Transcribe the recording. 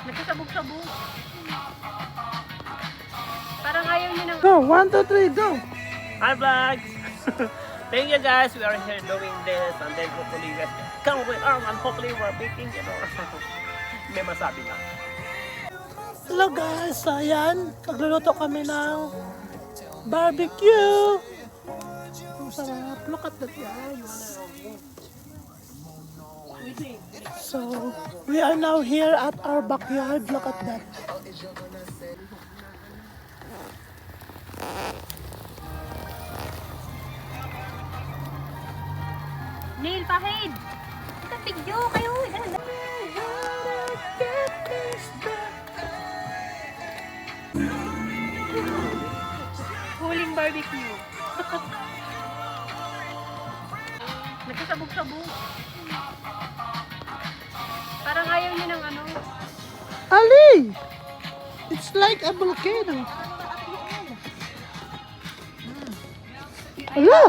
Nagsasabog-sabog. Parang ayaw niya ng... Go, 1, 2, 3, go! Hi vlogs! Thank you guys, we are here doing this and then hopefully you guys come with us and hopefully we're making it or may masabi lang. Hello guys, ayan, nagluluto kami ng barbecue. Ang sarap, look at that guys. So, we are now here at our backyard, look at that. Neil, pahid! Ito, video kayo! Huling barbecue. Nagsasabog-sabog. Parang ayaw niya ng ano. Ali! It's like a volcano. Ala!